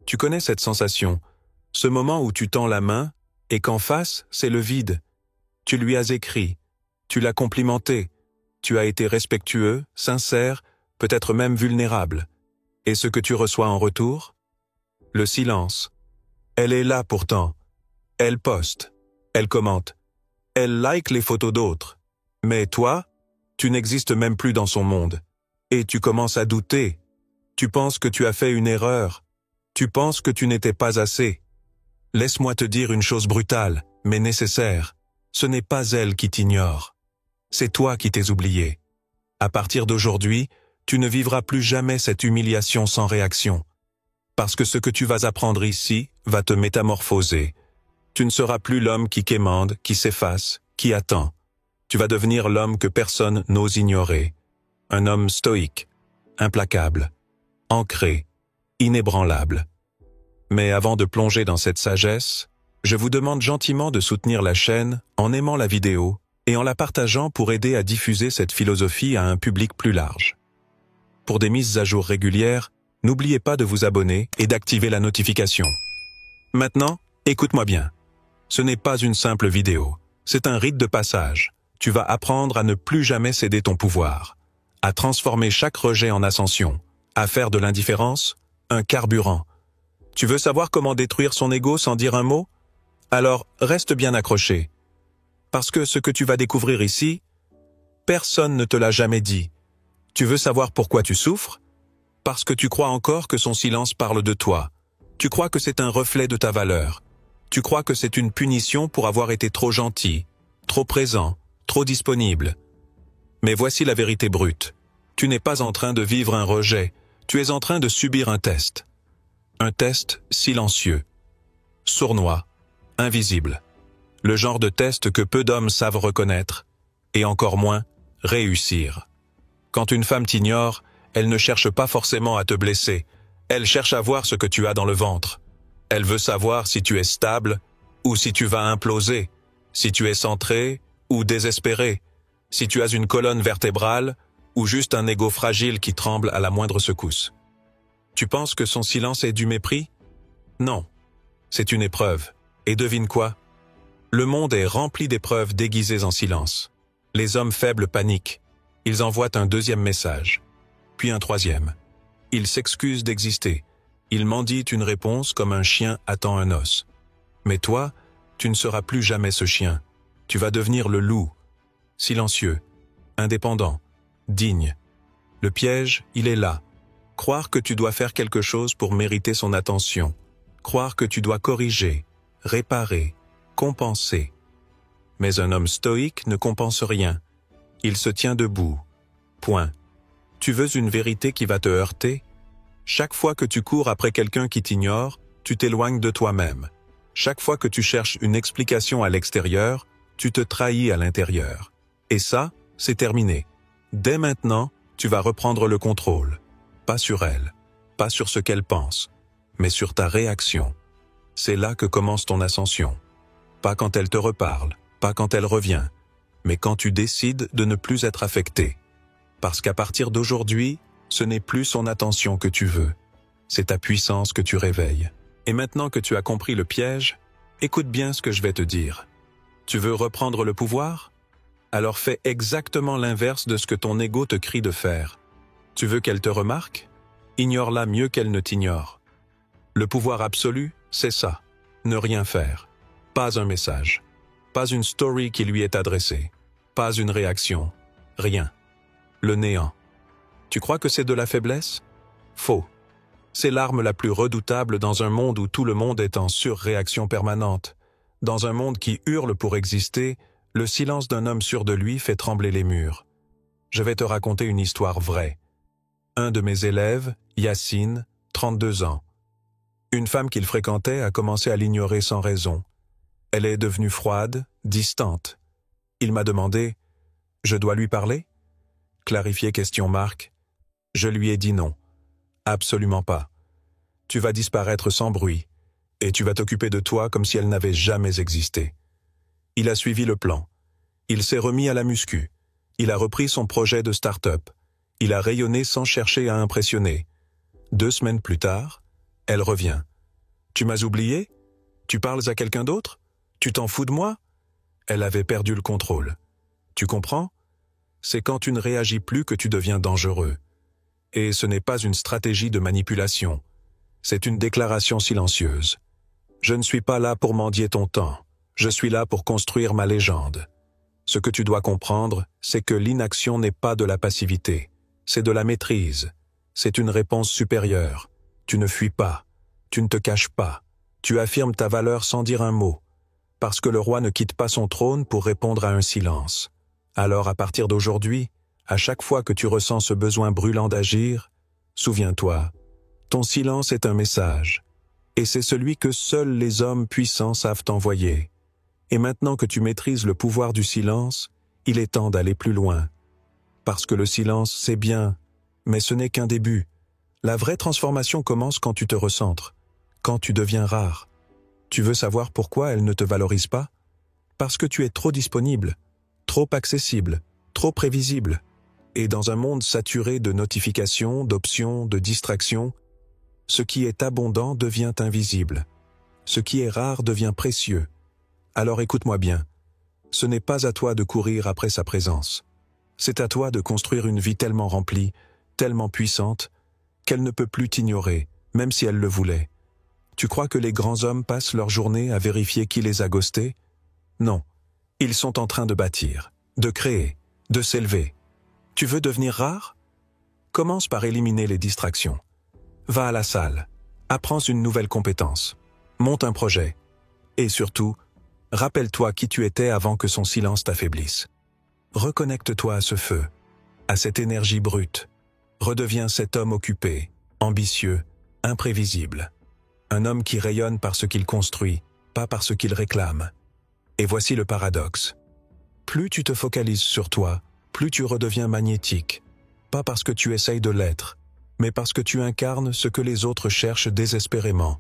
Tu connais cette sensation, ce moment où tu tends la main et qu'en face, c'est le vide. Tu lui as écrit, tu l'as complimenté, tu as été respectueux, sincère, peut-être même vulnérable. Et ce que tu reçois en retour? Le silence. Elle est là pourtant. Elle poste, elle commente, elle like les photos d'autres. Mais toi, tu n'existes même plus dans son monde. Et tu commences à douter. Tu penses que tu as fait une erreur. Tu penses que tu n'étais pas assez. Laisse-moi te dire une chose brutale, mais nécessaire. Ce n'est pas elle qui t'ignore. C'est toi qui t'es oublié. À partir d'aujourd'hui, tu ne vivras plus jamais cette humiliation sans réaction. Parce que ce que tu vas apprendre ici va te métamorphoser. Tu ne seras plus l'homme qui quémande, qui s'efface, qui attend. Tu vas devenir l'homme que personne n'ose ignorer. Un homme stoïque, implacable, ancré, inébranlable. Mais avant de plonger dans cette sagesse, je vous demande gentiment de soutenir la chaîne en aimant la vidéo et en la partageant pour aider à diffuser cette philosophie à un public plus large. Pour des mises à jour régulières, n'oubliez pas de vous abonner et d'activer la notification. Maintenant, écoute-moi bien. Ce n'est pas une simple vidéo, c'est un rite de passage. Tu vas apprendre à ne plus jamais céder ton pouvoir, à transformer chaque rejet en ascension, à faire de l'indifférence un carburant. Tu veux savoir comment détruire son ego sans dire un mot? Alors, reste bien accroché. Parce que ce que tu vas découvrir ici, personne ne te l'a jamais dit. Tu veux savoir pourquoi tu souffres? Parce que tu crois encore que son silence parle de toi. Tu crois que c'est un reflet de ta valeur. Tu crois que c'est une punition pour avoir été trop gentil, trop présent, trop disponible. Mais voici la vérité brute. Tu n'es pas en train de vivre un rejet, tu es en train de subir un test. Un test silencieux, sournois, invisible. Le genre de test que peu d'hommes savent reconnaître, et encore moins réussir. Quand une femme t'ignore, elle ne cherche pas forcément à te blesser, elle cherche à voir ce que tu as dans le ventre. Elle veut savoir si tu es stable ou si tu vas imploser, si tu es centré ou désespéré, si tu as une colonne vertébrale ou juste un ego fragile qui tremble à la moindre secousse. Tu penses que son silence est du mépris? Non, c'est une épreuve. Et devine quoi? Le monde est rempli d'épreuves déguisées en silence. Les hommes faibles paniquent. Ils envoient un deuxième message, puis un troisième. Ils s'excusent d'exister. Ils mendient une réponse comme un chien attend un os. Mais toi, tu ne seras plus jamais ce chien. Tu vas devenir le loup, silencieux, indépendant, digne. Le piège, il est là. Croire que tu dois faire quelque chose pour mériter son attention. Croire que tu dois corriger, réparer, compenser. Mais un homme stoïque ne compense rien. Il se tient debout. Point. Tu veux une vérité qui va te heurter? Chaque fois que tu cours après quelqu'un qui t'ignore, tu t'éloignes de toi-même. Chaque fois que tu cherches une explication à l'extérieur, tu te trahis à l'intérieur. Et ça, c'est terminé. Dès maintenant, tu vas reprendre le contrôle. Pas sur elle, pas sur ce qu'elle pense, mais sur ta réaction. C'est là que commence ton ascension. Pas quand elle te reparle, pas quand elle revient, mais quand tu décides de ne plus être affecté. Parce qu'à partir d'aujourd'hui, ce n'est plus son attention que tu veux, c'est ta puissance que tu réveilles. Et maintenant que tu as compris le piège, écoute bien ce que je vais te dire. Tu veux reprendre le pouvoir? Alors fais exactement l'inverse de ce que ton ego te crie de faire. Tu veux qu'elle te remarque? Ignore-la mieux qu'elle ne t'ignore. Le pouvoir absolu, c'est ça, ne rien faire. Pas un message, pas une story qui lui est adressée, pas une réaction, rien. Le néant. Tu crois que c'est de la faiblesse? Faux. C'est l'arme la plus redoutable dans un monde où tout le monde est en surréaction permanente. Dans un monde qui hurle pour exister, le silence d'un homme sûr de lui fait trembler les murs. Je vais te raconter une histoire vraie. Un de mes élèves, Yacine, 32 ans. Une femme qu'il fréquentait a commencé à l'ignorer sans raison. Elle est devenue froide, distante. Il m'a demandé « Je dois lui parler ?» Clarifié question marque. Je lui ai dit non. Absolument pas. Tu vas disparaître sans bruit, et tu vas t'occuper de toi comme si elle n'avait jamais existé. Il a suivi le plan. Il s'est remis à la muscu. Il a repris son projet de start-up. Il a rayonné sans chercher à impressionner. 2 semaines plus tard, elle revient. Tu m'as oublié? Tu parles à quelqu'un d'autre? Tu t'en fous de moi? Elle avait perdu le contrôle. Tu comprends? C'est quand tu ne réagis plus que tu deviens dangereux. Et ce n'est pas une stratégie de manipulation. C'est une déclaration silencieuse. Je ne suis pas là pour mendier ton temps. Je suis là pour construire ma légende. Ce que tu dois comprendre, c'est que l'inaction n'est pas de la passivité. C'est de la maîtrise. C'est une réponse supérieure. Tu ne fuis pas. Tu ne te caches pas. Tu affirmes ta valeur sans dire un mot. Parce que le roi ne quitte pas son trône pour répondre à un silence. Alors à partir d'aujourd'hui, à chaque fois que tu ressens ce besoin brûlant d'agir, souviens-toi, ton silence est un message. Et c'est celui que seuls les hommes puissants savent envoyer. Et maintenant que tu maîtrises le pouvoir du silence, il est temps d'aller plus loin. Parce que le silence, c'est bien, mais ce n'est qu'un début. La vraie transformation commence quand tu te recentres, quand tu deviens rare. Tu veux savoir pourquoi elle ne te valorise pas? Parce que tu es trop disponible, trop accessible, trop prévisible. Et dans un monde saturé de notifications, d'options, de distractions, ce qui est abondant devient invisible. Ce qui est rare devient précieux. Alors écoute-moi bien. Ce n'est pas à toi de courir après sa présence. C'est à toi de construire une vie tellement remplie, tellement puissante, qu'elle ne peut plus t'ignorer, même si elle le voulait. Tu crois que les grands hommes passent leur journée à vérifier qui les a ghostés? Non. Ils sont en train de bâtir, de créer, de s'élever. Tu veux devenir rare? Commence par éliminer les distractions. Va à la salle, apprends une nouvelle compétence, monte un projet, et surtout, rappelle-toi qui tu étais avant que son silence t'affaiblisse. Reconnecte-toi à ce feu, à cette énergie brute. Redeviens cet homme occupé, ambitieux, imprévisible. Un homme qui rayonne par ce qu'il construit, pas par ce qu'il réclame. Et voici le paradoxe. Plus tu te focalises sur toi, plus tu redeviens magnétique. Pas parce que tu essayes de l'être, mais parce que tu incarnes ce que les autres cherchent désespérément.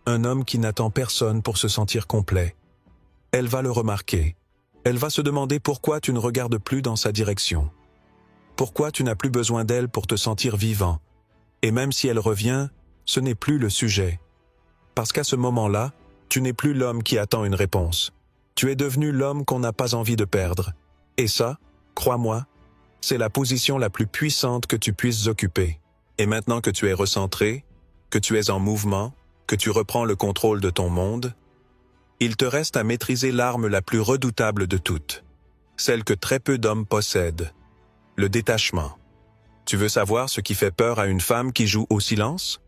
Un homme qui n'attend personne pour se sentir complet. Elle va le remarquer. Elle va se demander pourquoi tu ne regardes plus dans sa direction. Pourquoi tu n'as plus besoin d'elle pour te sentir vivant. Et même si elle revient, ce n'est plus le sujet. Parce qu'à ce moment-là, tu n'es plus l'homme qui attend une réponse. Tu es devenu l'homme qu'on n'a pas envie de perdre. Et ça, crois-moi, c'est la position la plus puissante que tu puisses occuper. Et maintenant que tu es recentré, que tu es en mouvement, que tu reprends le contrôle de ton monde, il te reste à maîtriser l'arme la plus redoutable de toutes, celle que très peu d'hommes possèdent, le détachement. Tu veux savoir ce qui fait peur à une femme qui joue au silence?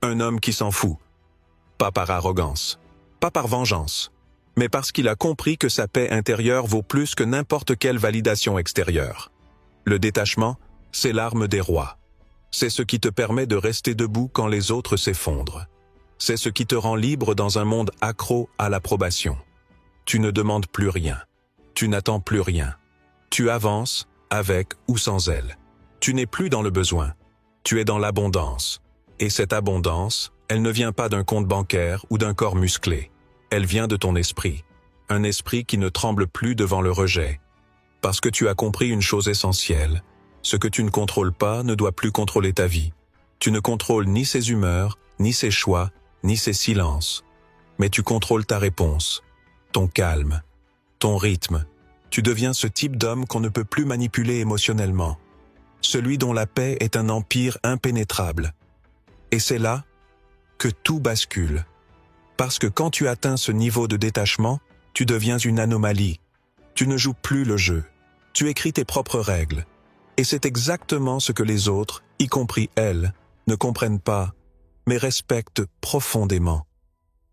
Un homme qui s'en fout. Pas par arrogance, pas par vengeance, mais parce qu'il a compris que sa paix intérieure vaut plus que n'importe quelle validation extérieure. Le détachement, c'est l'arme des rois. C'est ce qui te permet de rester debout quand les autres s'effondrent. C'est ce qui te rend libre dans un monde accro à l'approbation. Tu ne demandes plus rien. Tu n'attends plus rien. Tu avances, avec ou sans elle. Tu n'es plus dans le besoin. Tu es dans l'abondance. Et cette abondance, elle ne vient pas d'un compte bancaire ou d'un corps musclé. Elle vient de ton esprit. Un esprit qui ne tremble plus devant le rejet. Parce que tu as compris une chose essentielle. Ce que tu ne contrôles pas ne doit plus contrôler ta vie. Tu ne contrôles ni ses humeurs, ni ses choix, ni ses silences. Mais tu contrôles ta réponse, ton calme, ton rythme. Tu deviens ce type d'homme qu'on ne peut plus manipuler émotionnellement. Celui dont la paix est un empire impénétrable. Et c'est là que tout bascule. Parce que quand tu atteins ce niveau de détachement, tu deviens une anomalie. Tu ne joues plus le jeu. Tu écris tes propres règles. Et c'est exactement ce que les autres, y compris elles, ne comprennent pas, mais respectent profondément.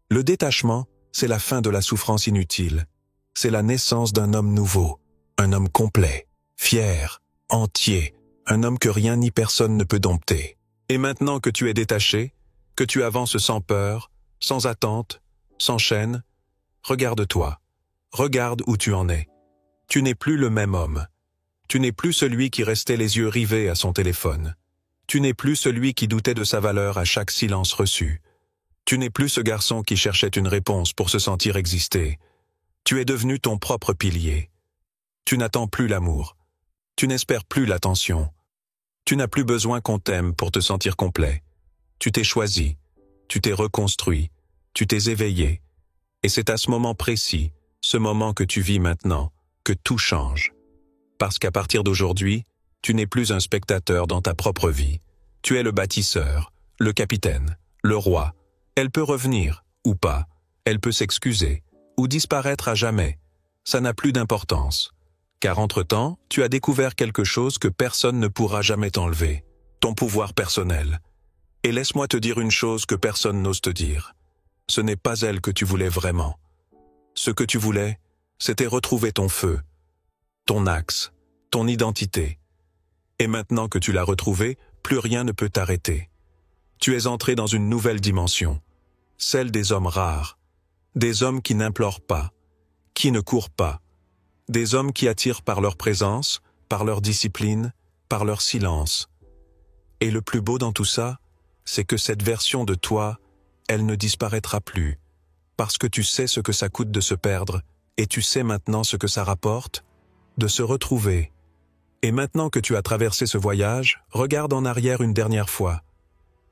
Le détachement, c'est la fin de la souffrance inutile. C'est la naissance d'un homme nouveau, un homme complet, fier, entier, un homme que rien ni personne ne peut dompter. Et maintenant que tu es détaché, que tu avances sans peur, sans attente, sans chaîne, regarde-toi, regarde où tu en es. Tu n'es plus le même homme. Tu n'es plus celui qui restait les yeux rivés à son téléphone. Tu n'es plus celui qui doutait de sa valeur à chaque silence reçu. Tu n'es plus ce garçon qui cherchait une réponse pour se sentir exister. Tu es devenu ton propre pilier. Tu n'attends plus l'amour. Tu n'espères plus l'attention. Tu n'as plus besoin qu'on t'aime pour te sentir complet. Tu t'es choisi. Tu t'es reconstruit. tu t'es éveillé. Et c'est à ce moment précis, ce moment que tu vis maintenant, que tout change. Parce qu'à partir d'aujourd'hui, tu n'es plus un spectateur dans ta propre vie. Tu es le bâtisseur, le capitaine, le roi. Elle peut revenir, ou pas. Elle peut s'excuser, ou disparaître à jamais. Ça n'a plus d'importance. Car entre-temps, tu as découvert quelque chose que personne ne pourra jamais t'enlever. Ton pouvoir personnel. Et laisse-moi te dire une chose que personne n'ose te dire. Ce n'est pas elle que tu voulais vraiment. Ce que tu voulais, c'était retrouver ton feu, ton axe, ton identité. Et maintenant que tu l'as retrouvé, plus rien ne peut t'arrêter. Tu es entré dans une nouvelle dimension, celle des hommes rares, des hommes qui n'implorent pas, qui ne courent pas, des hommes qui attirent par leur présence, par leur discipline, par leur silence. Et le plus beau dans tout ça, c'est que cette version de toi, elle ne disparaîtra plus, parce que tu sais ce que ça coûte de se perdre, et tu sais maintenant ce que ça rapporte, de se retrouver. Et maintenant que tu as traversé ce voyage, regarde en arrière une dernière fois.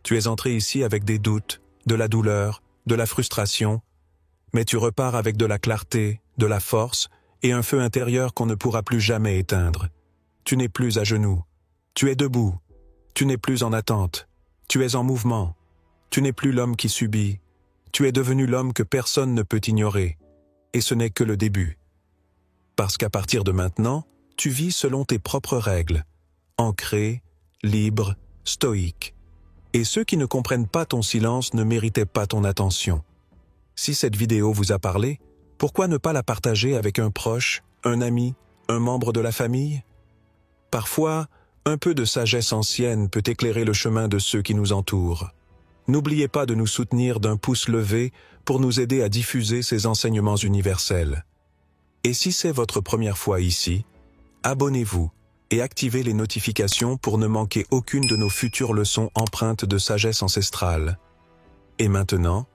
Tu es entré ici avec des doutes, de la douleur, de la frustration, mais tu repars avec de la clarté, de la force et un feu intérieur qu'on ne pourra plus jamais éteindre. Tu n'es plus à genoux, tu es debout, tu n'es plus en attente, tu es en mouvement, tu n'es plus l'homme qui subit, tu es devenu l'homme que personne ne peut ignorer, et ce n'est que le début. Parce qu'à partir de maintenant, tu vis selon tes propres règles, ancré, libre, stoïque. Et ceux qui ne comprennent pas ton silence ne méritaient pas ton attention. Si cette vidéo vous a parlé, pourquoi ne pas la partager avec un proche, un ami, un membre de la famille? Parfois, un peu de sagesse ancienne peut éclairer le chemin de ceux qui nous entourent. N'oubliez pas de nous soutenir d'un pouce levé pour nous aider à diffuser ces enseignements universels. Et si c'est votre première fois ici, abonnez-vous et activez les notifications pour ne manquer aucune de nos futures leçons empreintes de sagesse ancestrale. Et maintenant,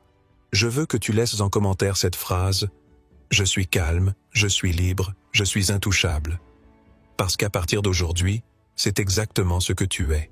je veux que tu laisses en commentaire cette phrase « Je suis calme, je suis libre, je suis intouchable ». Parce qu'à partir d'aujourd'hui, c'est exactement ce que tu es.